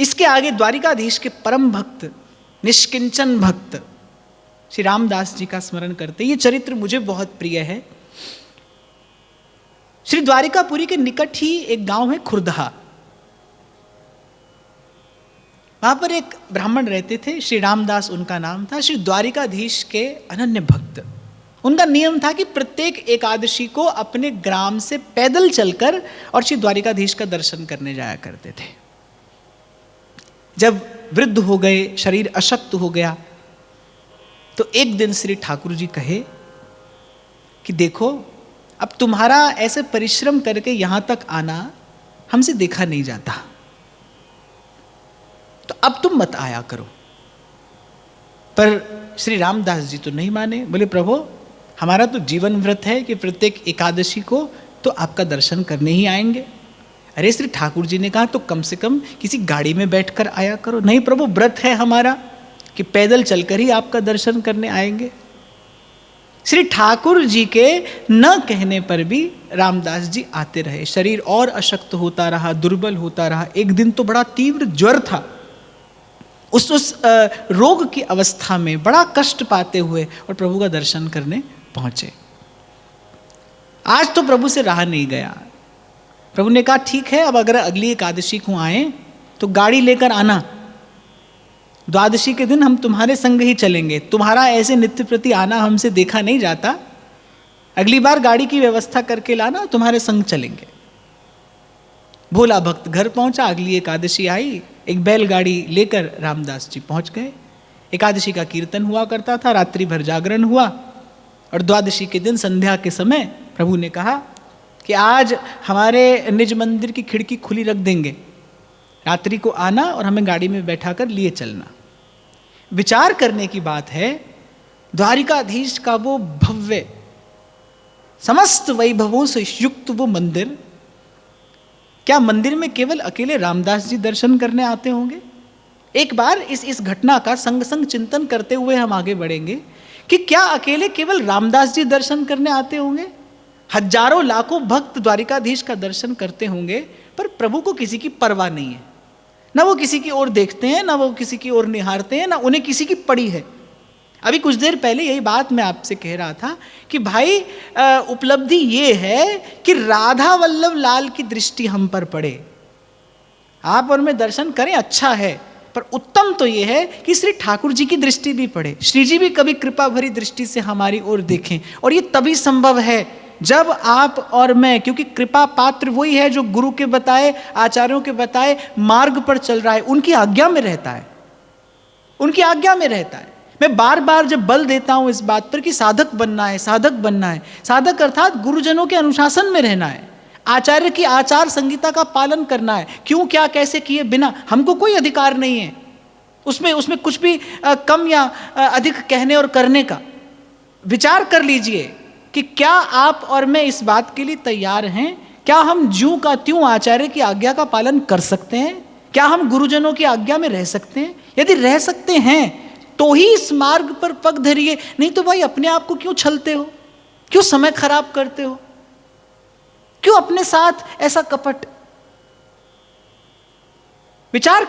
इसके आगे द्वारिकाधीश के परम भक्त, निष्किंचन भक्त श्री रामदास जी का स्मरण करते। ये चरित्र मुझे बहुत प्रिय है। श्री द्वारिकापुरी के निकट ही एक गांव है खुर्दहा। वहां पर एक ब्राह्मण रहते थे, श्री रामदास उनका नाम था। श्री द्वारिकाधीश के अनन्य भक्त। उनका नियम था कि प्रत्येक एकादशी को अपने ग्राम से पैदल चलकर और श्री द्वारिकाधीश का दर्शन करने जाया करते थे। जब वृद्ध हो गए, शरीर अशक्त हो गया, तो एक दिन श्री ठाकुर जी कहे कि देखो, अब तुम्हारा ऐसे परिश्रम करके यहां तक आना हमसे देखा नहीं जाता, तो अब तुम मत आया करो। पर श्री रामदास जी तो नहीं माने। बोले प्रभु, हमारा तो जीवन व्रत है कि प्रत्येक एकादशी को तो आपका दर्शन करने ही आएंगे। अरे श्री ठाकुर जी ने कहा तो कम से कम किसी गाड़ी में बैठकर आया करो। नहीं प्रभु, व्रत है हमारा कि पैदल चलकर ही आपका दर्शन करने आएंगे। श्री ठाकुर जी के न कहने पर भी रामदास जी आते रहे। शरीर और अशक्त होता रहा, दुर्बल होता रहा। एक दिन तो बड़ा तीव्र ज्वर था। उस रोग की अवस्था में बड़ा कष्ट पाते हुए और प्रभु का दर्शन करने पहुंचे। आज तो प्रभु से रहा नहीं गया। प्रभु ने कहा ठीक है, अब अगर अगली एकादशी को आए तो गाड़ी लेकर आना, द्वादशी के दिन हम तुम्हारे संग ही चलेंगे। तुम्हारा ऐसे नित्य प्रति आना हमसे देखा नहीं जाता, अगली बार गाड़ी की व्यवस्था करके लाना, तुम्हारे संग चलेंगे। भोला भक्त घर पहुंचा। अगली एकादशी आई, एक बैलगाड़ी लेकर रामदास जी पहुंच गए। एकादशी का कीर्तन हुआ करता था, रात्रि भर जागरण हुआ और द्वादशी के दिन संध्या के समय प्रभु ने कहा कि आज हमारे निज मंदिर की खिड़की खुली रख देंगे, रात्रि को आना और हमें गाड़ी में बैठाकर लिए चलना। विचार करने की बात है, द्वारिकाधीश का वो भव्य, समस्त वैभवों से युक्त वो मंदिर, क्या मंदिर में केवल अकेले रामदास जी दर्शन करने आते होंगे? एक बार इस घटना का संग संग चिंतन करते हुए हम आगे बढ़ेंगे कि क्या अकेले केवल रामदास जी दर्शन करने आते होंगे? हजारों लाखों भक्त द्वारिकाधीश का दर्शन करते होंगे, पर प्रभु को किसी की परवाह नहीं है। ना वो किसी की ओर देखते हैं, ना वो किसी की ओर निहारते हैं, ना उन्हें किसी की पड़ी है। अभी कुछ देर पहले यही बात मैं आपसे कह रहा था कि भाई उपलब्धि ये है कि राधा वल्लभ लाल की दृष्टि हम पर पड़े। आप और मैं दर्शन करें, अच्छा है, पर उत्तम तो ये है कि श्री ठाकुर जी की दृष्टि भी पड़े, श्री जी भी कभी कृपा भरी दृष्टि से हमारी ओर देखें। और ये तभी संभव है जब आप और मैं, क्योंकि कृपा पात्र वही है जो गुरु के बताए, आचार्यों के बताए मार्ग पर चल रहा है, उनकी आज्ञा में रहता है, उनकी आज्ञा में रहता है। मैं बार बार जब बल देता हूं इस बात पर कि साधक बनना है, साधक बनना है, साधक अर्थात गुरुजनों के अनुशासन में रहना है, आचार्य की आचार संहिता का पालन करना है। क्यों, क्या, कैसे किए बिना हमको कोई अधिकार नहीं है उसमें कुछ भी कम या अधिक कहने और करने का। विचार कर लीजिए कि क्या आप और मैं इस बात के लिए तैयार हैं? क्या हम ज्यों का त्यों आचार्य की आज्ञा का पालन कर सकते हैं? क्या हम गुरुजनों की आज्ञा में रह सकते हैं? यदि रह सकते हैं तो ही इस मार्ग पर पग धरिए, नहीं तो भाई अपने आप को क्यों छलते हो, क्यों समय खराब करते हो, क्यों अपने साथ ऐसा कपट? विचार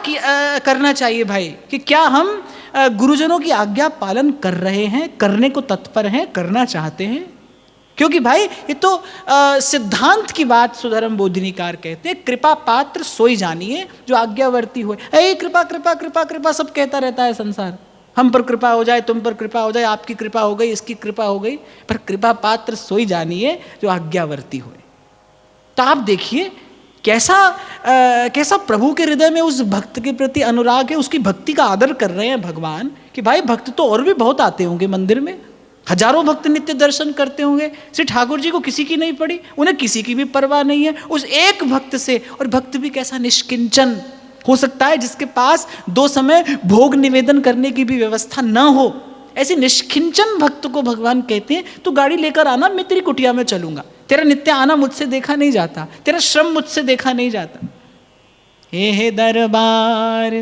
करना चाहिए भाई कि क्या हम गुरुजनों की आज्ञा पालन कर रहे हैं, करने को तत्पर हैं, करना चाहते हैं। क्योंकि भाई ये तो सिद्धांत की बात सुधर्म बोधिनीकार कहते हैं, कृपा पात्र सोई जानिए जो आज्ञावर्ती हुए। ऐ कृपा कृपा कृपा कृपा सब कहता रहता है संसार, हम पर कृपा हो जाए, तुम पर कृपा हो जाए, आपकी कृपा हो गई, इसकी कृपा हो गई, पर कृपा पात्र सोई जानिए जो आज्ञावर्ती हुए। तो आप देखिए कैसा प्रभु के हृदय में उस भक्त के प्रति अनुराग है, उसकी भक्ति का आदर कर रहे हैं भगवान कि भाई भक्त तो और भी बहुत आते होंगे मंदिर में, हजारों भक्त नित्य दर्शन करते होंगे, श्री ठाकुर जी को किसी की नहीं पड़ी, उन्हें किसी की भी परवाह नहीं है उस एक भक्त से। और भक्त भी कैसा निष्किंचन हो सकता है जिसके पास 2 समय भोग निवेदन करने की भी व्यवस्था न हो। ऐसे निष्किंचन भक्त को भगवान कहते हैं तू गाड़ी लेकर आना, मैं तेरी कुटिया में चलूंगा, तेरा नित्य आना मुझसे देखा नहीं जाता, तेरा श्रम मुझसे देखा नहीं जाता। हे दरबार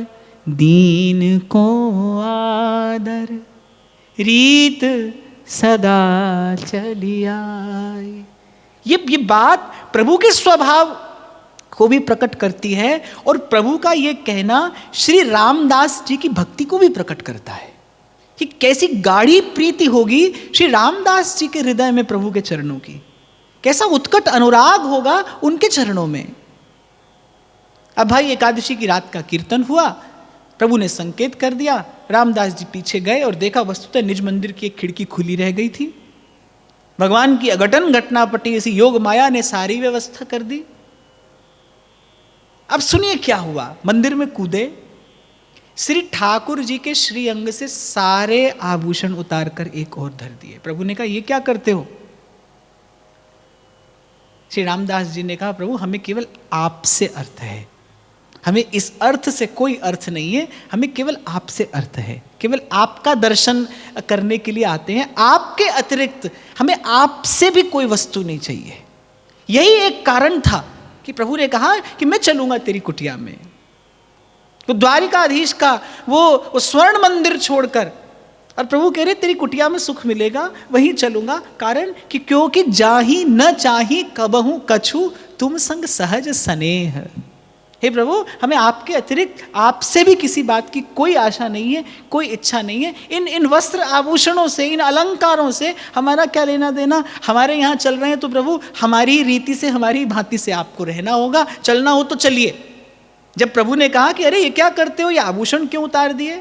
दीन को आदर, रीत सदा चली आई। ये बात प्रभु के स्वभाव को भी प्रकट करती है और प्रभु का ये कहना श्री रामदास जी की भक्ति को भी प्रकट करता है कि कैसी गाढ़ी प्रीति होगी श्री रामदास जी के हृदय में प्रभु के चरणों की, कैसा उत्कट अनुराग होगा उनके चरणों में। अब भाई एकादशी की रात का कीर्तन हुआ, प्रभु ने संकेत कर दिया, रामदास जी पीछे गए और देखा वस्तुतः निज मंदिर की एक खिड़की खुली रह गई थी। भगवान की अघटन घटना पटी, इसी योग माया ने सारी व्यवस्था कर दी। अब सुनिए क्या हुआ, मंदिर में कूदे, श्री ठाकुर जी के श्री अंग से सारे आभूषण उतार कर एक और धर दिए। प्रभु ने कहा ये क्या करते हो? श्री रामदास जी ने कहा प्रभु हमें केवल आपसे अर्थ है, हमें इस अर्थ से कोई अर्थ नहीं है, हमें केवल आपसे अर्थ है, केवल आपका दर्शन करने के लिए आते हैं, आपके अतिरिक्त हमें आपसे भी कोई वस्तु नहीं चाहिए। यही एक कारण था कि प्रभु ने कहा कि मैं चलूंगा तेरी कुटिया में। तो द्वारिकाधीश का वो स्वर्ण मंदिर छोड़कर, और प्रभु कह रहे तेरी कुटिया में सुख मिलेगा, वहीं चलूंगा। कारण कि क्योंकि जाही न चाही कबहू कछु तुम संग सहज स्नेह। हे प्रभु हमें आपके अतिरिक्त आपसे भी किसी बात की कोई आशा नहीं है, कोई इच्छा नहीं है। इन वस्त्र आभूषणों से, इन अलंकारों से हमारा क्या लेना देना? हमारे यहाँ चल रहे हैं तो प्रभु हमारी रीति से, हमारी भांति से आपको रहना होगा, चलना हो तो चलिए। जब प्रभु ने कहा कि अरे ये क्या करते हो, ये आभूषण क्यों उतार दिए,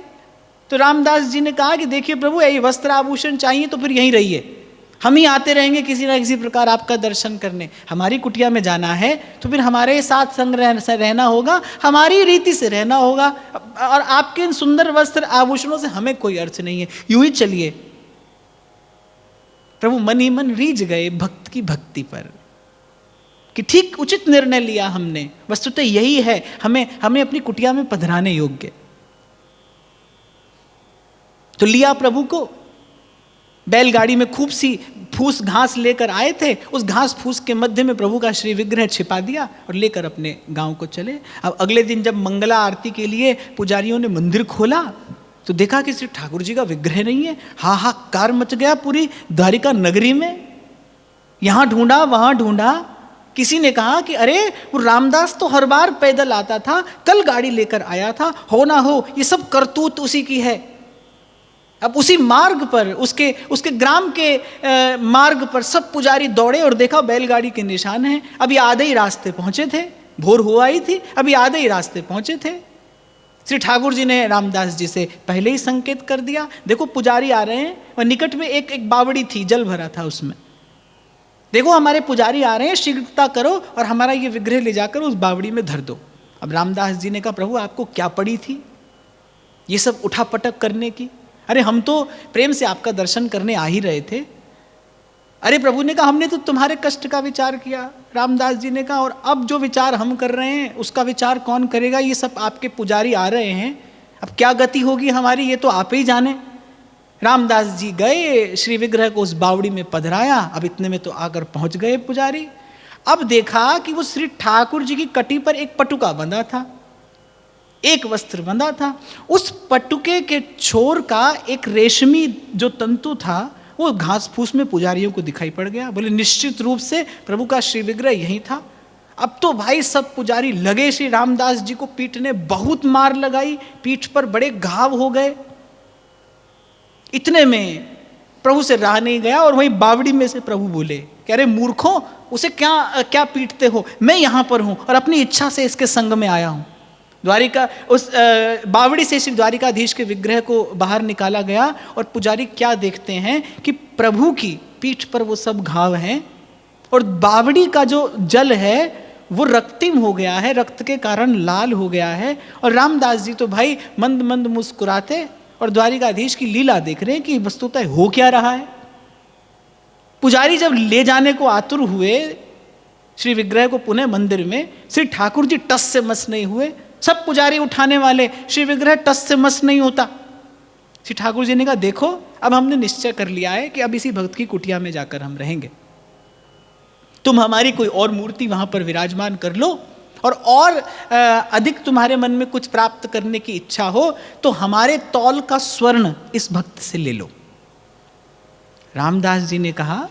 तो रामदास जी ने कहा कि देखिए प्रभु ये वस्त्र आभूषण चाहिए तो फिर यहीं रहिए, हम ही आते रहेंगे किसी ना किसी प्रकार आपका दर्शन करने। हमारी कुटिया में जाना है तो फिर हमारे साथ संग रहना होगा, हमारी रीति से रहना होगा, और आपके इन सुंदर वस्त्र आभूषणों से हमें कोई अर्थ नहीं है, यूं ही चलिए। प्रभु मन ही मन रीझ गए भक्त की भक्ति पर कि ठीक उचित निर्णय लिया हमने, वस्तुतः यही है हमें अपनी कुटिया में पधराने योग्य। तो लिया प्रभु को, बैलगाड़ी में खूब सी फूस घास लेकर आए थे, उस घास फूस के मध्य में प्रभु का श्री विग्रह छिपा दिया और लेकर अपने गांव को चले। अब अगले दिन जब मंगला आरती के लिए पुजारियों ने मंदिर खोला तो देखा कि श्री ठाकुर जी का विग्रह नहीं है। हाहाकार मच गया पूरी द्वारिका नगरी में, यहां ढूंढा वहां ढूंढा। किसी ने कहा कि अरे वो रामदास तो हर बार पैदल आता था, कल गाड़ी लेकर आया था, हो ना हो ये सब करतूत उसी की है। अब उसी मार्ग पर, उसके ग्राम के मार्ग पर सब पुजारी दौड़े और देखा बैलगाड़ी के निशान हैं। अभी आधे ही रास्ते पहुंचे थे, भोर हुआ ही थी, अभी आधे ही रास्ते पहुंचे थे। श्री ठाकुर जी ने रामदास जी से पहले ही संकेत कर दिया, देखो पुजारी आ रहे हैं, और निकट में एक बावड़ी थी, जल भरा था उसमें, देखो हमारे पुजारी आ रहे हैं, शीघ्रता करो और हमारा ये विग्रह ले जाकर उस बावड़ी में धर दो। अब रामदास जी ने कहा प्रभु आपको क्या पड़ी थी ये सब उठापटक करने की? अरे हम तो प्रेम से आपका दर्शन करने आ ही रहे थे। अरे प्रभु ने कहा हमने तो तुम्हारे कष्ट का विचार किया। रामदास जी ने कहा और अब जो विचार हम कर रहे हैं उसका विचार कौन करेगा? ये सब आपके पुजारी आ रहे हैं, अब क्या गति होगी हमारी ये तो आप ही जाने। रामदास जी गए, श्री विग्रह को उस बावड़ी में पधराया। अब इतने में तो आकर पहुंच गए पुजारी। अब देखा कि वो श्री ठाकुर जी की कटी पर एक पटुका बंधा था, एक वस्त्र बंधा था। उस पटुके के छोर का एक रेशमी जो तंतु था वो घास फूस में पुजारियों को दिखाई पड़ गया। बोले निश्चित रूप से प्रभु का श्री विग्रह यही था। अब तो भाई सब पुजारी लगे श्री रामदास जी को पीटने, बहुत मार लगाई, पीठ पर बड़े घाव हो गए। इतने में प्रभु से रहा नहीं गया और वहीं बावड़ी में से प्रभु बोले, कह रहे मूर्खों उसे क्या पीटते हो, मैं यहाँ पर हूँ और अपनी इच्छा से इसके संग में आया हूँ। द्वारिका उस बावड़ी से श्री द्वारिकाधीश के विग्रह को बाहर निकाला गया और पुजारी क्या देखते हैं कि प्रभु की पीठ पर वो सब घाव हैं और बावड़ी का जो जल है वो रक्तिम हो गया है, रक्त के कारण लाल हो गया है। और रामदास जी तो भाई मंद मंद मुस्कुराते और द्वारिकाधीश की लीला देख रहे हैं कि वस्तुतः हो क्या रहा है। पुजारी जब ले जाने को आतुर हुए श्री विग्रह को पुनः मंदिर में, श्री ठाकुर जी टस से मस नहीं हुए। सब पुजारी उठाने वाले, श्री विग्रह टस से मस नहीं होता। श्री ठाकुर जी ने कहा देखो अब हमने निश्चय कर लिया है कि अब इसी भक्त की कुटिया में जाकर हम रहेंगे, तुम हमारी कोई और मूर्ति वहां पर विराजमान कर लो और अधिक तुम्हारे मन में कुछ प्राप्त करने की इच्छा हो तो हमारे तौल का स्वर्ण इस भक्त से ले लो। रामदास जी ने कहा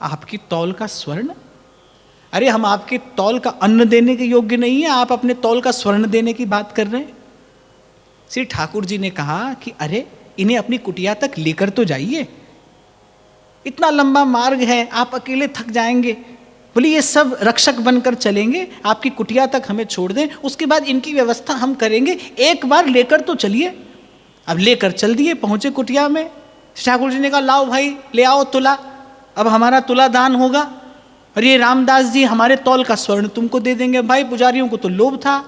आपकी तौल का स्वर्ण? अरे हम आपके तौल का अन्न देने के योग्य नहीं है, आप अपने तौल का स्वर्ण देने की बात कर रहे हैं। श्री ठाकुर जी ने कहा कि अरे इन्हें अपनी कुटिया तक लेकर तो जाइए, इतना लंबा मार्ग है, आप अकेले थक जाएंगे। बोले ये सब रक्षक बनकर चलेंगे, आपकी कुटिया तक हमें छोड़ दें, उसके बाद इनकी व्यवस्था हम करेंगे, एक बार लेकर तो चलिए। अब लेकर चल दिए, पहुंचे कुटिया में। ठाकुर जी ने कहा लाओ भाई ले आओ तुला, अब हमारा तुला दान होगा। और ये रामदास जी हमारे तौल का स्वर्ण तुमको दे देंगे। भाई पुजारियों को तो लोभ था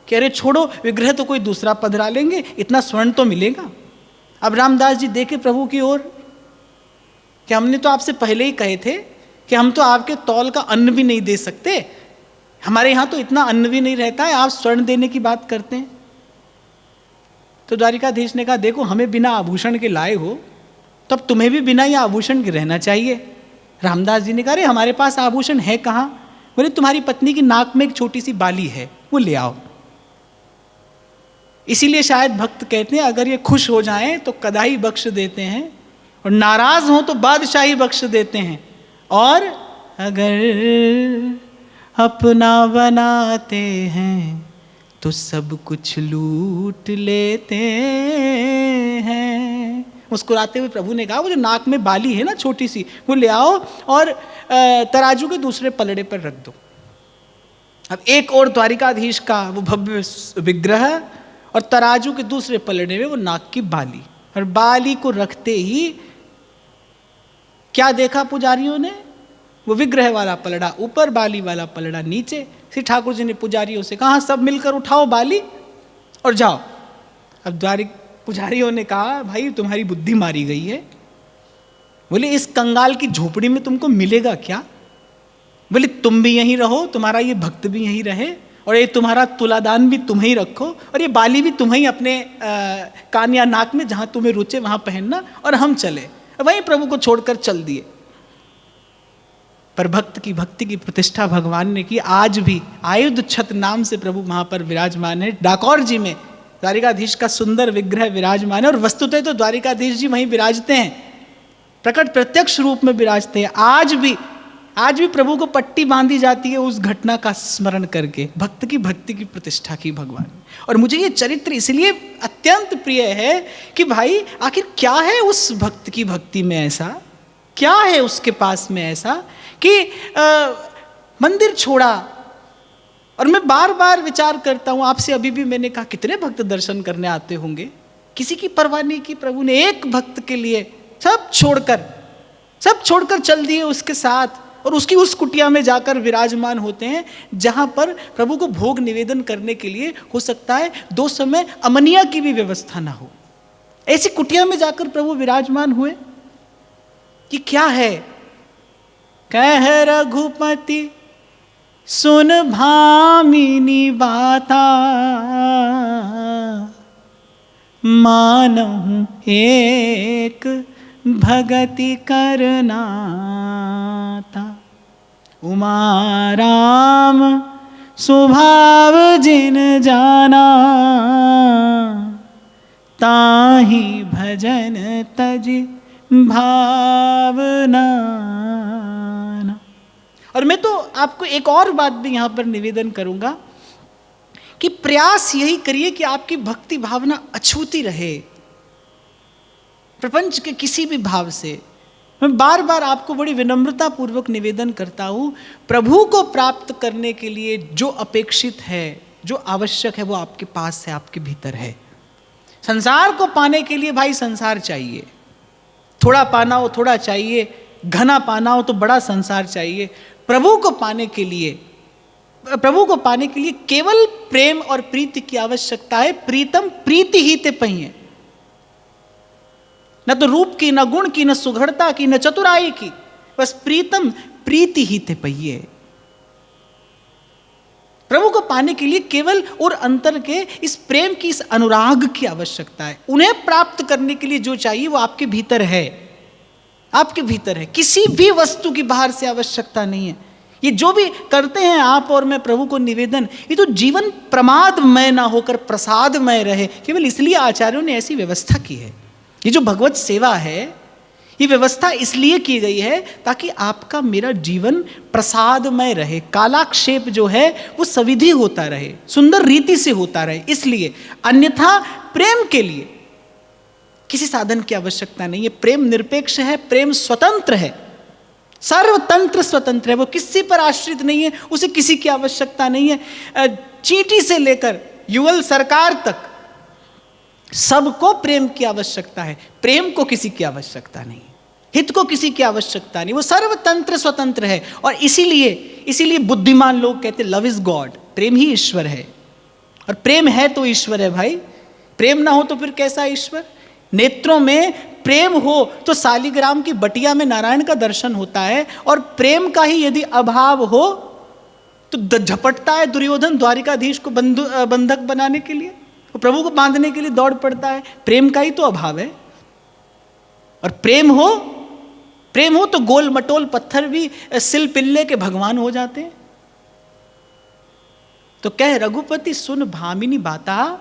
कि अरे छोड़ो, विग्रह तो कोई दूसरा पधरा लेंगे, इतना स्वर्ण तो मिलेगा। अब रामदास जी देखे प्रभु की ओर कि हमने तो आपसे पहले ही कहे थे कि हम तो आपके तौल का अन्न भी नहीं दे सकते, हमारे यहाँ तो इतना अन्न भी नहीं रहता है, आप स्वर्ण देने की बात करते हैं। तो द्वारिकाधीश ने कहा देखो हमें बिना आभूषण के लाए हो, तब तुम्हें भी बिना ये आभूषण के रहना चाहिए। रामदास जी ने कहा अरे हमारे पास आभूषण है कहाँ? बोले तुम्हारी पत्नी की नाक में एक छोटी सी बाली है, वो ले आओ। इसीलिए शायद भक्त कहते हैं अगर ये खुश हो जाएं तो कदाई बख्श देते हैं, और नाराज हों तो बादशाही बख्श देते हैं, और अगर अपना बनाते हैं तो सब कुछ लूट लेते हैं। मुस्कुराते हुए प्रभु ने कहा वो जो नाक में बाली है ना छोटी सी, वो ले आओ और तराजू के दूसरे पलड़े पर रख दो। अब एक और द्वारिकाधीश का वो भव्य विग्रह और तराजू के दूसरे पलड़े में वो नाक की बाली, और बाली को रखते ही क्या देखा पुजारियों ने? वो विग्रह वाला पलड़ा ऊपर, बाली वाला पलड़ा नीचे। श्री ठाकुर जी ने पुजारियों से कहा सब मिलकर उठाओ बाली और जाओ। अब पुजारियों ने कहा भाई तुम्हारी बुद्धि मारी गई है। बोले इस कंगाल की झोपड़ी में तुमको मिलेगा क्या? बोले तुम भी यहीं रहो, तुम्हारा ये भक्त भी यहीं रहे, और ये तुम्हारा तुलादान भी तुम ही रखो, और ये बाली भी तुम ही अपने कान या नाक में जहां तुम्हें रुचे वहां पहनना, और हम चले। वहीं प्रभु को छोड़कर चल दिए। पर भक्त की भक्ति की प्रतिष्ठा भगवान ने की। आज भी आयुध छत नाम से प्रभु वहां पर विराजमान है। डाकोर जी में द्वारिकाधीश का सुंदर विग्रह विराजमान है, और वस्तुतः तो द्वारिकाधीश जी वहीं विराजते हैं, प्रकट प्रत्यक्ष रूप में विराजते हैं। आज भी प्रभु को पट्टी बांधी जाती है उस घटना का स्मरण करके, भक्त की भक्ति की प्रतिष्ठा की भगवान। और मुझे ये चरित्र इसलिए अत्यंत प्रिय है कि भाई आखिर क्या है उस भक्त की भक्ति में ऐसा, क्या है उसके पास में ऐसा कि मंदिर छोड़ा। और मैं बार बार विचार करता हूँ, आपसे अभी भी मैंने कहा कितने भक्त दर्शन करने आते होंगे, किसी की परवाह नहीं की प्रभु ने। एक भक्त के लिए सब छोड़कर चल दिए उसके साथ, और उसकी उस कुटिया में जाकर विराजमान होते हैं जहां पर प्रभु को भोग निवेदन करने के लिए हो सकता है 2 समय अमनिया की भी व्यवस्था ना हो। ऐसी कुटिया में जाकर प्रभु विराजमान हुए कि क्या है? कह रघुपति सुन भामिनी बाता, मानहु एक भगति करना था। उमा राम स्वभाव जिन जाना, ताहि भजन तज भावना। और मैं तो आपको एक और बात भी यहाँ पर निवेदन करूँगा कि प्रयास यही करिए कि आपकी भक्ति भावना अछूती रहे प्रपंच के किसी भी भाव से। मैं बार बार आपको बड़ी विनम्रता पूर्वक निवेदन करता हूँ, प्रभु को प्राप्त करने के लिए जो अपेक्षित है, जो आवश्यक है, वो आपके पास है, आपके भीतर है। संसार को पाने के लिए भाई संसार चाहिए, थोड़ा पाना हो थोड़ा चाहिए, घना पाना हो तो बड़ा संसार चाहिए। प्रभु को पाने के लिए केवल प्रेम और प्रीति की आवश्यकता है। प्रीतम प्रीति ही ते पहिए, न तो रूप की, न गुण की, न सुघड़ता की, न चतुराई की, बस प्रीतम प्रीति ही ते पहिए। प्रभु को पाने के लिए केवल और अंतर के इस प्रेम की, इस अनुराग की आवश्यकता है। उन्हें प्राप्त करने के लिए जो चाहिए वो आपके भीतर है, आपके भीतर है। किसी भी वस्तु की बाहर से आवश्यकता नहीं है। ये जो भी करते हैं आप और मैं प्रभु को निवेदन, ये तो जीवन प्रमादमय ना होकर प्रसादमय रहे, केवल इसलिए आचार्यों ने ऐसी व्यवस्था की है। ये जो भगवत सेवा है, ये व्यवस्था इसलिए की गई है ताकि आपका मेरा जीवन प्रसादमय रहे, कालाक्षेप जो है वो सविधि होता रहे, सुंदर रीति से होता रहे, इसलिए। अन्यथा प्रेम के लिए किसी साधन की आवश्यकता नहीं है। प्रेम निरपेक्ष है, प्रेम स्वतंत्र है, सर्वतंत्र स्वतंत्र है, वो किसी पर आश्रित नहीं है, उसे किसी की आवश्यकता नहीं है। चींटी से लेकर युगल सरकार तक सबको प्रेम की आवश्यकता है, प्रेम को किसी की आवश्यकता नहीं, हित को किसी की आवश्यकता नहीं, वो सर्वतंत्र स्वतंत्र है। और इसीलिए बुद्धिमान लोग कहते लव इज गॉड, प्रेम ही ईश्वर है। और प्रेम है तो ईश्वर है भाई, प्रेम ना हो तो फिर कैसा ईश्वर। नेत्रों में प्रेम हो तो सालिग्राम की बटिया में नारायण का दर्शन होता है, और प्रेम का ही यदि अभाव हो तो झपटता है दुर्योधन द्वारिकाधीश को बंधक बनाने के लिए, वो प्रभु को बांधने के लिए दौड़ पड़ता है। प्रेम का ही तो अभाव है। और प्रेम हो तो गोल मटोल पत्थर भी सिल पिल्ले के भगवान हो जाते हैं। तो कह रघुपति सुन भामिनी बाता,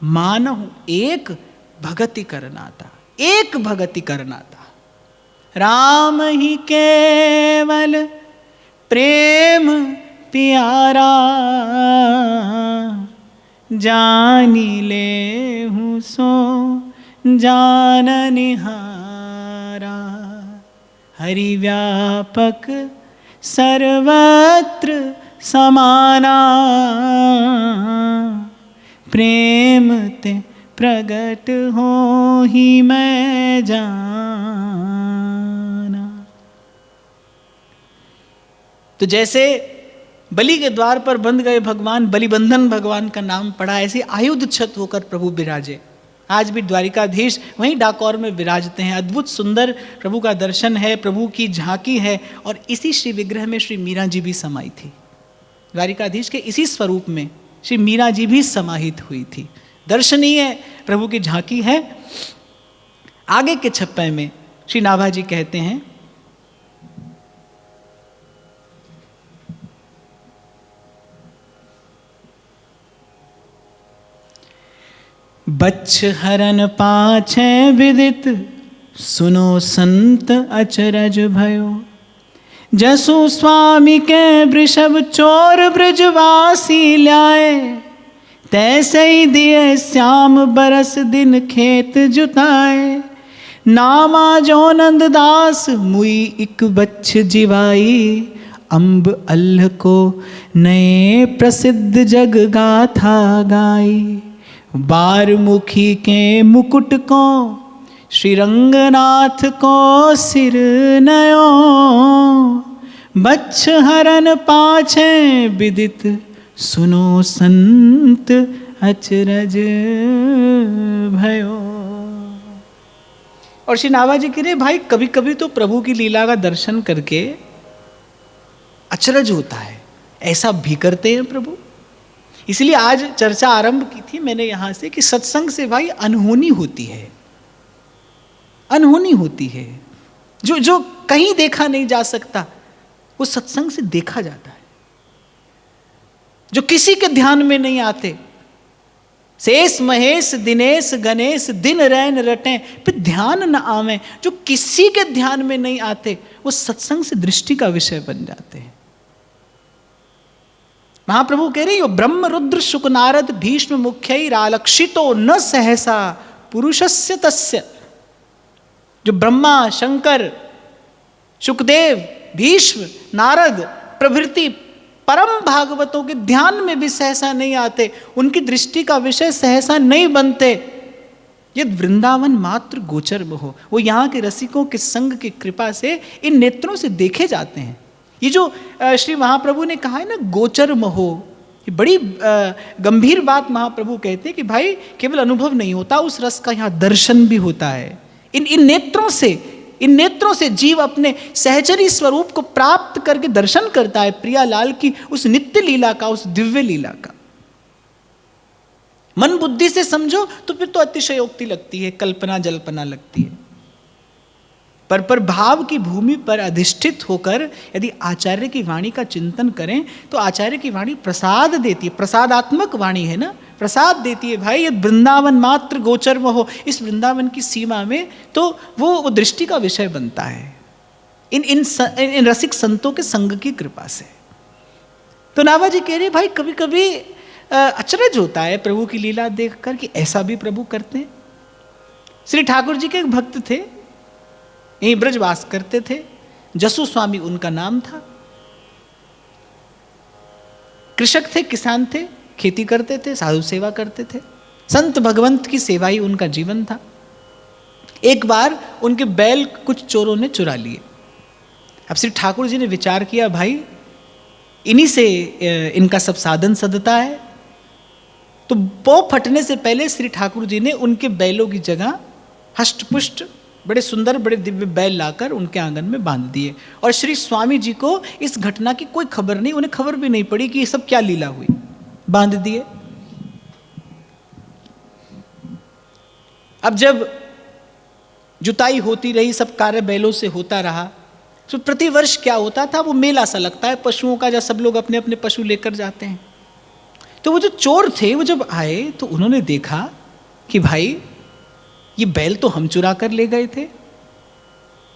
मानहु एक भगति करनाता, एक भगति करनाता। राम ही केवल प्रेम प्यारा, जानी ले हूँ सो जाननिहारा। हरि व्यापक सर्वत्र समाना, प्रेम ते प्रगट हो ही मैं जाना। तो जैसे बलि के द्वार पर बंध गए भगवान, बलिबंधन भगवान का नाम पड़ा, ऐसे आयुध छत होकर प्रभु विराजे। आज भी द्वारिकाधीश वहीं डाकोर में विराजते हैं। अद्भुत सुंदर प्रभु का दर्शन है, प्रभु की झांकी है। और इसी श्री विग्रह में श्री मीरा जी भी समाई थी। द्वारिकाधीश के इसी स्वरूप में श्री मीरा जी भी समाहित हुई थी। दर्शनीय प्रभु की झांकी है। आगे के छप्पे में श्री नाभा जी कहते हैं, बच्छ हरन पाछे विदित, सुनो संत अचरज भयो। जसु स्वामी के वृषभ चोर ब्रजवासी ल्याए, तैसे ही दिए श्याम बरस दिन खेत जुताए। नामा जो नंददास मुई इक बच्छ जिवाई, अम्ब अल्ह को नए प्रसिद्ध जग गाथा गाई। बारमुखी के मुकुट को श्री रंगनाथ को सिर नयो, बच्छ हरन पाछे विदित, सुनो संत अचरज भयो। और श्री नाभा जी कह रहे भाई, कभी कभी तो प्रभु की लीला का दर्शन करके अचरज होता है, ऐसा भी करते हैं प्रभु। इसलिए आज चर्चा आरंभ की थी मैंने यहां से कि सत्संग से भाई अनहोनी होती है, अनहोनी होती है। जो कहीं देखा नहीं जा सकता वो सत्संग से देखा जाता है। जो किसी के ध्यान में नहीं आते, शेष महेश दिनेश गणेश दिन रैन रटें फिर ध्यान न आवे, जो किसी के ध्यान में नहीं आते वो सत्संग से दृष्टि का विषय बन जाते हैं। महाप्रभु कह रहे हो, ब्रह्म रुद्र शुक नारद भीष्म मुख्यैरालक्षितो न सहसा पुरुषस्य तस्य। जो ब्रह्मा शंकर शुकदेव भीष्म नारद प्रभृति परम भागवतों के ध्यान में भी सहसा नहीं आते, उनकी दृष्टि का विषय सहसा नहीं बनते। यदि वृंदावन मात्र गोचर हो, वो यहाँ के रसिकों के संग की कृपा से इन नेत्रों से देखे जाते हैं। ये जो श्री महाप्रभु ने कहा है ना गोचर महो, ये बड़ी गंभीर बात महाप्रभु कहते हैं कि भाई केवल अनुभव नहीं होता, उस रस का यहाँ दर्शन भी होता है। इन नेत्रों से जीव अपने सहचरी स्वरूप को प्राप्त करके दर्शन करता है प्रियालाल की उस नित्य लीला का, उस दिव्य लीला का। मन बुद्धि से समझो तो फिर तो अतिशयोक्ति लगती है, कल्पना जल्पना लगती है। पर भाव की भूमि पर अधिष्ठित होकर यदि आचार्य की वाणी का चिंतन करें तो आचार्य की वाणी प्रसाद देती है। प्रसादात्मक वाणी है ना, प्रसाद देती है भाई, ये वृंदावन मात्र गोचर में हो, इस वृंदावन की सीमा में, तो वो दृष्टि का विषय बनता है इन रसिक संतों के संग की कृपा से। तो नाभा जी कह रहे भाई कभी कभी अचरज होता है प्रभु की लीला देखकर कि ऐसा भी प्रभु करते हैं। श्री ठाकुर जी के एक भक्त थे, यहीं ब्रजवास करते थे, जसु स्वामी उनका नाम था। कृषक थे, किसान थे, खेती करते थे, साधु सेवा करते थे, संत भगवंत की सेवा ही उनका जीवन था। एक बार उनके बैल कुछ चोरों ने चुरा लिए। अब श्री ठाकुर जी ने विचार किया भाई इन्हीं से इनका सब साधन सदता है, तो पौ फटने से पहले श्री ठाकुर जी ने उनके बैलों की जगह हष्टपुष्ट बड़े सुंदर बड़े दिव्य बैल लाकर उनके आंगन में बांध दिए। और श्री स्वामी जी को इस घटना की कोई खबर नहीं, उन्हें खबर भी नहीं पड़ी कि ये सब क्या लीला हुई, बांध दिए। अब जब जुताई होती रही, सब कार्य बैलों से होता रहा, तो प्रतिवर्ष क्या होता था, वो मेला सा लगता है पशुओं का, जब सब लोग अपने अपने पशु लेकर जाते हैं। तो वो जो चोर थे वो जब आए तो उन्होंने देखा कि भाई ये बैल तो हम चुरा कर ले गए थे,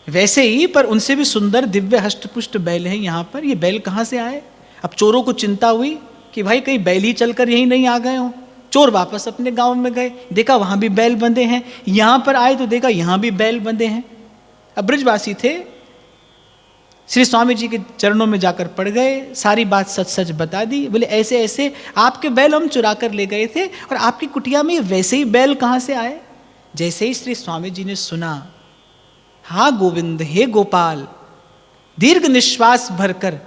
वैसे ही पर उनसे भी सुंदर दिव्य हष्टपुष्ट बैल हैं यहाँ पर, ये बैल कहाँ से आए। अब चोरों को चिंता हुई कि भाई कहीं बैल ही चलकर यहीं नहीं आ गए हों। चोर वापस अपने गांव में गए, देखा वहाँ भी बैल बंधे हैं, यहाँ पर आए तो देखा यहाँ भी बैल बंधे हैं। अब ब्रजवासी थे, श्री स्वामी जी के चरणों में जाकर पड़ गए, सारी बात सच सच बता दी। बोले ऐसे ऐसे आपके बैल हम चुरा कर ले गए थे और आपकी कुटिया में वैसे ही बैल कहाँ से आए। जैसे ही श्री स्वामी जी ने सुना, हाँ गोविंद, हे गोपाल, दीर्घ निश्वास भरकर,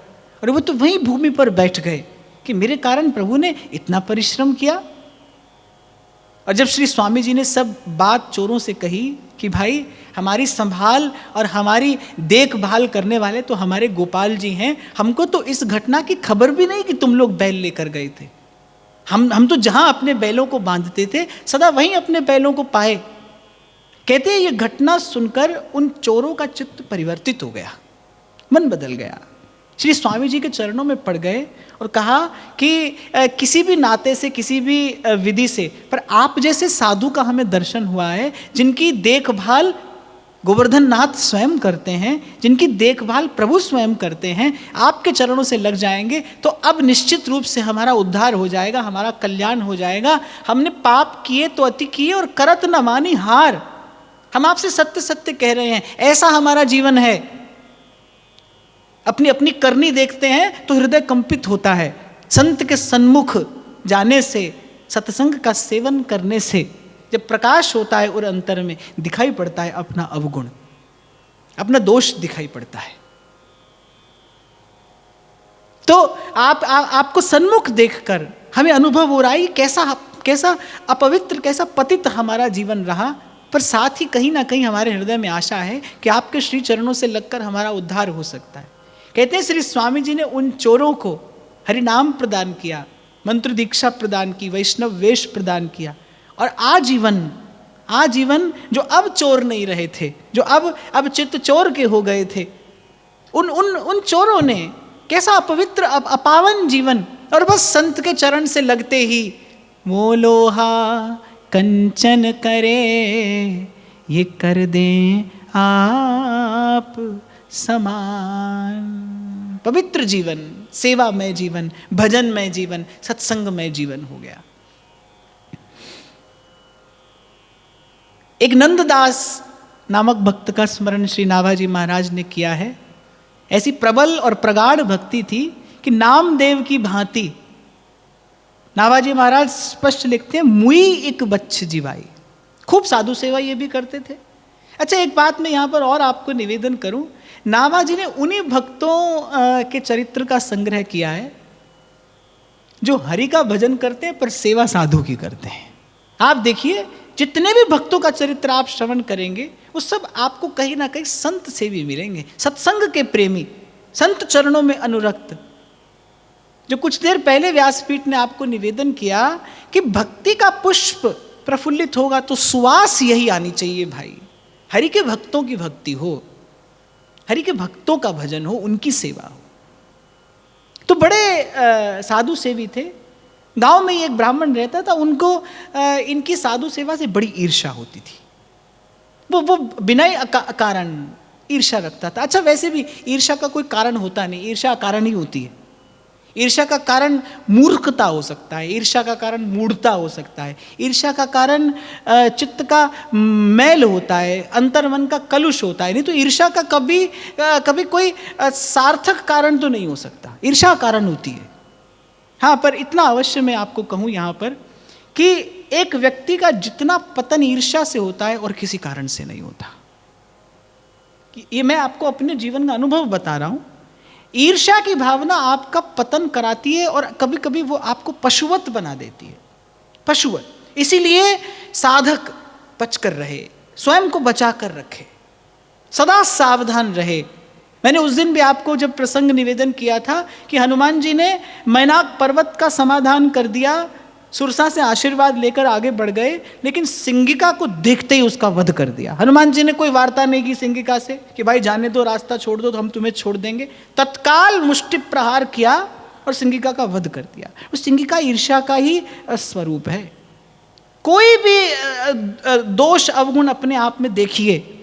और वो तो वहीं भूमि पर बैठ गए कि मेरे कारण प्रभु ने इतना परिश्रम किया। और जब श्री स्वामी जी ने सब बात चोरों से कही कि भाई हमारी संभाल और हमारी देखभाल करने वाले तो हमारे गोपाल जी हैं, हमको तो इस घटना की खबर भी नहीं कि तुम लोग बैल लेकर गए थे। हम तो जहां अपने बैलों को बांधते थे सदा वहीं अपने बैलों को पाए। कहते हैं ये घटना सुनकर उन चोरों का चित्त परिवर्तित हो गया, मन बदल गया, श्री स्वामी जी के चरणों में पड़ गए और कहा कि किसी भी नाते से, किसी भी विधि से, पर आप जैसे साधु का हमें दर्शन हुआ है, जिनकी देखभाल गोवर्धन नाथ स्वयं करते हैं, जिनकी देखभाल प्रभु स्वयं करते हैं, आपके चरणों से लग जाएंगे तो अब निश्चित रूप से हमारा उद्धार हो जाएगा, हमारा कल्याण हो जाएगा। हमने पाप किए तो अति किए और करत न मानी हार। हम आपसे सत्य सत्य कह रहे हैं, ऐसा हमारा जीवन है। अपनी अपनी करनी देखते हैं तो हृदय कंपित होता है। संत के सन्मुख जाने से, सत्संग का सेवन करने से जब प्रकाश होता है और अंतर में दिखाई पड़ता है अपना अवगुण, अपना दोष दिखाई पड़ता है। तो आपको सन्मुख देखकर हमें अनुभव हो रहा है कैसा अपवित्र, कैसा पतित हमारा जीवन रहा, पर साथ ही कहीं ना कहीं हमारे हृदय में आशा है कि आपके श्री चरणों से लगकर हमारा उद्धार हो सकता है। कहते हैं श्री स्वामी जी ने उन चोरों को हरिनाम प्रदान किया, मंत्र दीक्षा प्रदान की, वैष्णव वेश प्रदान किया, और आजीवन जो अब चोर नहीं रहे थे, जो अब चित्त चोर के हो गए थे, उन चोरों ने कैसा अपवित्र अपावन जीवन, और बस संत के चरण से लगते ही मोलोहा कंचन करे ये कर दें आप समान। पवित्र जीवन, सेवामय जीवन, भजनमय जीवन, सत्संगमय जीवन हो गया। एक नंददास नामक भक्त का स्मरण श्री नाभाजी महाराज ने किया है। ऐसी प्रबल और प्रगाढ़ भक्ति थी कि नामदेव की भांति नाभाजी महाराज स्पष्ट लिखते हैं, मुई एक बच्च जीवाई। खूब साधु सेवा ये भी करते थे। अच्छा, एक बात मैं यहाँ पर और आपको निवेदन करूं, नाभाजी ने उन्हीं भक्तों के चरित्र का संग्रह किया है जो हरि का भजन करते हैं पर सेवा साधु की करते हैं। आप देखिए, जितने भी भक्तों का चरित्र आप श्रवण करेंगे वो सब आपको कहीं ना कहीं संत से भी मिलेंगे, सत्संग के प्रेमी, संत चरणों में अनुरक्त। जो कुछ देर पहले व्यासपीठ ने आपको निवेदन किया कि भक्ति का पुष्प प्रफुल्लित होगा तो सुवास यही आनी चाहिए भाई। हरि के भक्तों की भक्ति हो, हरि के भक्तों का भजन हो, उनकी सेवा हो। तो बड़े साधु सेवी थे। गांव में ही एक ब्राह्मण रहता था, उनको इनकी साधु सेवा से बड़ी ईर्ष्या होती थी। वो बिना ही कारण ईर्ष्या रखता था। अच्छा, वैसे भी ईर्ष्या का कोई कारण होता नहीं, ईर्ष्या कारण ही होती है। ईर्ष्या का कारण मूर्खता हो सकता है, ईर्ष्या का कारण मूढ़ता हो सकता है, ईर्ष्या का कारण चित्त का मैल होता है, अंतर्मन का कलुष होता है। नहीं तो ईर्ष्या का कभी कोई सार्थक कारण तो नहीं हो सकता, ईर्ष्या कारण होती है। हाँ, पर इतना अवश्य मैं आपको कहूँ यहाँ पर कि एक व्यक्ति का जितना पतन ईर्ष्या से होता है और किसी कारण से नहीं होता। कि ये मैं आपको अपने जीवन का अनुभव बता रहा हूँ। ईर्ष्या की भावना आपका पतन कराती है और कभी कभी वो आपको पशुवत बना देती है, पशुवत। इसीलिए साधक बच कर रहे, स्वयं को बचा कर रखे, सदा सावधान रहे। मैंने उस दिन भी आपको जब प्रसंग निवेदन किया था कि हनुमान जी ने मैनाक पर्वत का समाधान कर दिया, सुरसा से आशीर्वाद लेकर आगे बढ़ गए, लेकिन सिंगिका को देखते ही उसका वध कर दिया। हनुमान जी ने कोई वार्ता नहीं की सिंगिका से कि भाई जाने दो, रास्ता छोड़ दो तो हम तुम्हें छोड़ देंगे। तत्काल मुष्टि प्रहार किया और सिंगिका का वध कर दिया। उस सिंगिका ईर्ष्या का ही स्वरूप है। कोई भी दोष अवगुण अपने आप में देखिए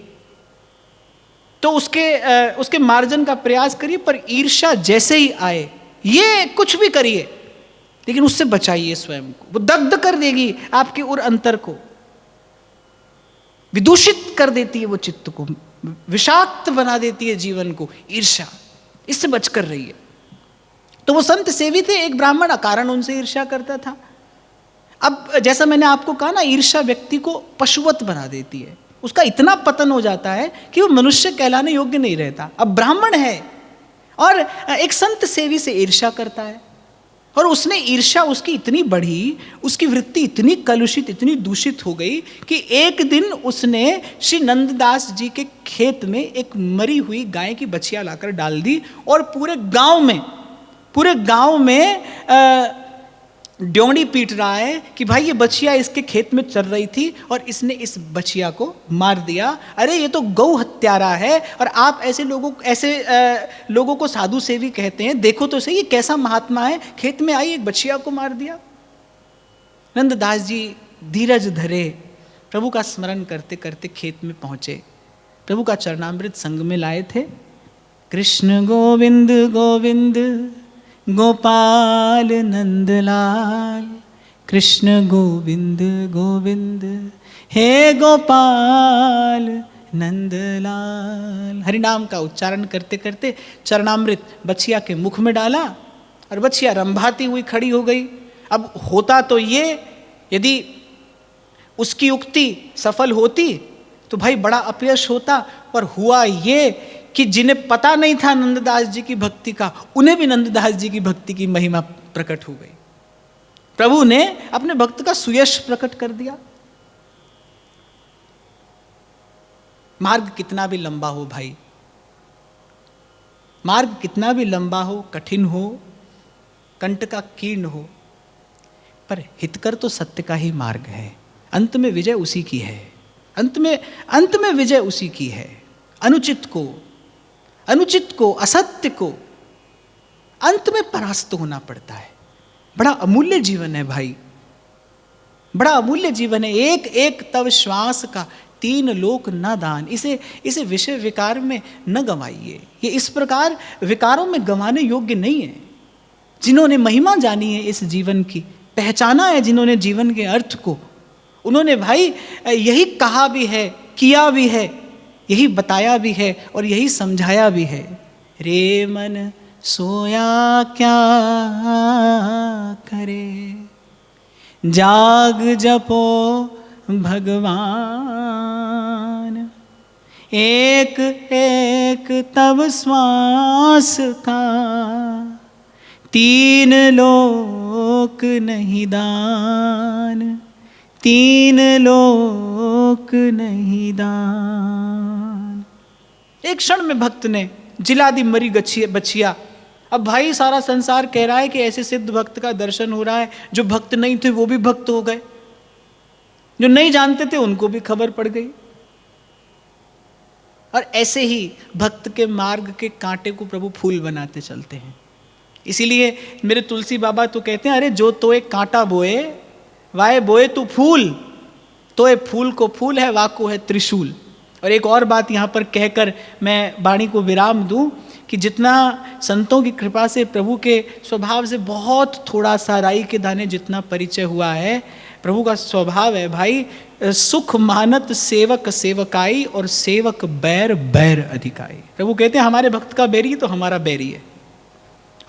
तो उसके मार्जन का प्रयास करिए, पर ईर्ष्या जैसे ही आए, ये कुछ भी करिए लेकिन उससे बचाइए स्वयं को। वो दग्ध कर देगी आपके उर अंतर को, विदूषित कर देती है वो चित्त को, विषाक्त बना देती है जीवन को ईर्ष्या। इससे बचकर रहिए। तो वो संत सेवी थे, एक ब्राह्मण अकारण उनसे ईर्ष्या करता था। अब जैसा मैंने आपको कहा ना, ईर्ष्या व्यक्ति को पशुवत बना देती है, उसका इतना पतन हो जाता है कि वो मनुष्य कहलाने योग्य नहीं रहता। अब ब्राह्मण है और एक संत सेवी से ईर्ष्या करता है, और उसने ईर्ष्या उसकी इतनी बढ़ी, उसकी वृत्ति इतनी कलुषित, इतनी दूषित हो गई कि एक दिन उसने श्री नंददास जी के खेत में एक मरी हुई गाय की बछिया लाकर डाल दी, और पूरे गांव में ड्योंडी पीट रहा है कि भाई ये बछिया इसके खेत में चल रही थी और इसने इस बछिया को मार दिया। अरे ये तो गौ हत्यारा है, और आप ऐसे लोगों को साधु सेवी कहते हैं। देखो तो सही ये कैसा महात्मा है, खेत में आई एक बछिया को मार दिया। नंददास जी धीरज धरे, प्रभु का स्मरण करते करते खेत में पहुंचे, प्रभु का चरणामृत संग में लाए थे। कृष्ण गोविंद गोविंद गोपाल नंदलाल, कृष्ण गोविंद गोविंद हे गोपाल नंदलाल। हरिनाम का उच्चारण करते करते चरणामृत बछिया के मुख में डाला और बछिया रंभाती हुई खड़ी हो गई। अब होता तो ये, यदि उसकी उक्ति सफल होती तो भाई बड़ा अपयश होता, पर हुआ ये कि जिन्हें पता नहीं था नंददास जी की भक्ति का, उन्हें भी नंददास जी की भक्ति की महिमा प्रकट हो गई। प्रभु ने अपने भक्त का सुयश प्रकट कर दिया। मार्ग कितना भी लंबा हो भाई, मार्ग कितना भी लंबा हो, कठिन हो, कंट का कीर्ण हो, पर हितकर तो सत्य का ही मार्ग है। अंत में विजय उसी की है, अंत में विजय उसी की है। अनुचित को असत्य को अंत में परास्त होना पड़ता है। बड़ा अमूल्य जीवन है भाई, बड़ा अमूल्य जीवन है। एक एक तव श्वास का 3 लोक न दान, इसे विषय विकार में न गंवाइए। ये इस प्रकार विकारों में गंवाने योग्य नहीं है। जिन्होंने महिमा जानी है इस जीवन की, पहचाना है जिन्होंने जीवन के अर्थ को, उन्होंने भाई यही कहा भी है, किया भी है, यही बताया भी है और यही समझाया भी है। रे मन सोया क्या करे, जाग जपो भगवान, एक एक तब श्वास का 3 लोक नहीं दान, 3 लोक नहीं दान। एक क्षण में भक्त ने जिला दी मरी बछिया। अब भाई सारा संसार कह रहा है कि ऐसे सिद्ध भक्त का दर्शन हो रहा है, जो भक्त नहीं थे वो भी भक्त हो गए, जो नहीं जानते थे उनको भी खबर पड़ गई। और ऐसे ही भक्त के मार्ग के कांटे को प्रभु फूल बनाते चलते हैं। इसीलिए मेरे तुलसी बाबा तो कहते हैं, अरे जो तो एक कांटा बोए वाए बोए तू फूल, तो एक फूल को फूल है वाको है त्रिशूल। और एक और बात यहाँ पर कहकर मैं वाणी को विराम दूं कि जितना संतों की कृपा से प्रभु के स्वभाव से बहुत थोड़ा सा राई के दाने जितना परिचय हुआ है, प्रभु का स्वभाव है भाई, सुख मानत सेवक सेवकाई और सेवक बैर बैर अधिकाई। प्रभु कहते हैं हमारे भक्त का बैरी तो हमारा बैरी है।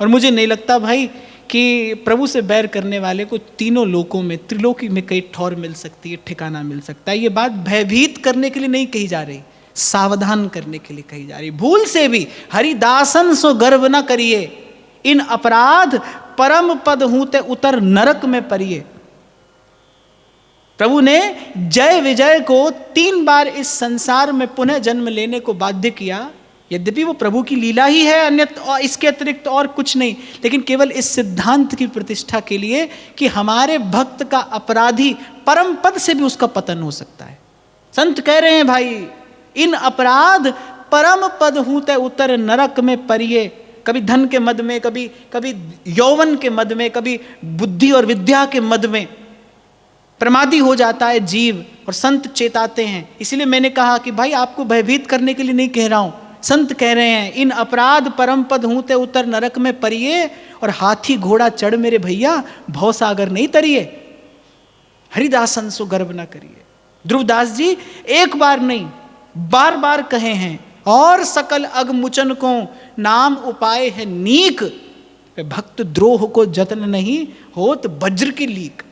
और मुझे नहीं लगता भाई कि प्रभु से बैर करने वाले को तीनों लोकों में, त्रिलोकी में कई ठौर मिल सकती है, ठिकाना मिल सकता है। ये बात भयभीत करने के लिए नहीं कही जा रही, सावधान करने के लिए कही जा रही। भूल से भी हरिदासन सो गर्व न करिए, इन अपराध परम पद हूं ते उतर नरक में परिए। प्रभु ने जय विजय को 3 बार इस संसार में पुनः जन्म लेने को बाध्य किया। यद्यपि वो प्रभु की लीला ही है, अन्यथा इसके अतिरिक्त और कुछ नहीं, लेकिन केवल इस सिद्धांत की प्रतिष्ठा के लिए कि हमारे भक्त का अपराधी परम पद से भी उसका पतन हो सकता है। संत कह रहे हैं भाई, इन अपराध परम पद हूं ते उतर नरक में परिए। कभी धन के मद में, कभी यौवन के मद में, कभी बुद्धि और विद्या के मद में प्रमादी हो जाता है जीव, और संत चेताते हैं। इसलिए मैंने कहा कि भाई आपको भयभीत करने के लिए नहीं कह रहा हूं, संत कह रहे हैं इन अपराध परम पद हूं ते उतर नरक में परिए, और हाथी घोड़ा चढ़ मेरे भैया भव सागर नहीं तरिए, हरिदासन सो गर्व ना करिए। ध्रुवदास जी एक बार नहीं बार बार कहे हैं, और सकल अगमुचन को नाम उपाय है नीक, भक्त द्रोह को जतन नहीं होत वज्र की लीक।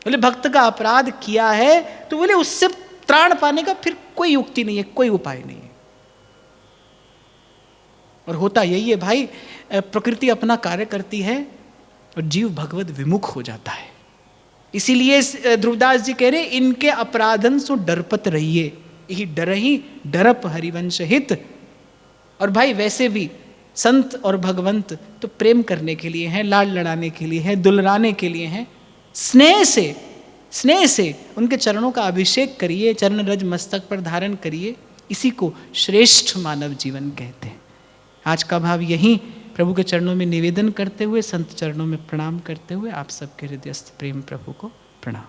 बोले भक्त का अपराध किया है तो बोले उससे त्राण पाने का फिर कोई युक्ति नहीं है, कोई उपाय नहीं है। और होता यही है भाई, प्रकृति अपना कार्य करती है और जीव भगवत विमुख हो जाता है। इसीलिए ध्रुवदास जी कह रहे इनके अपराधन सो डरपत रहिए, यही डरहि डरप हरिवंश हित। और भाई वैसे भी संत और भगवंत तो प्रेम करने के लिए हैं, लाड लड़ाने के लिए हैं, दुलराने के लिए हैं। स्नेह से उनके चरणों का अभिषेक करिए, चरण रज मस्तक पर धारण करिए, इसी को श्रेष्ठ मानव जीवन कहते हैं। आज का भाव यही प्रभु के चरणों में निवेदन करते हुए, संत चरणों में प्रणाम करते हुए आप सबके हृदयस्थ प्रेम प्रभु को प्रणाम।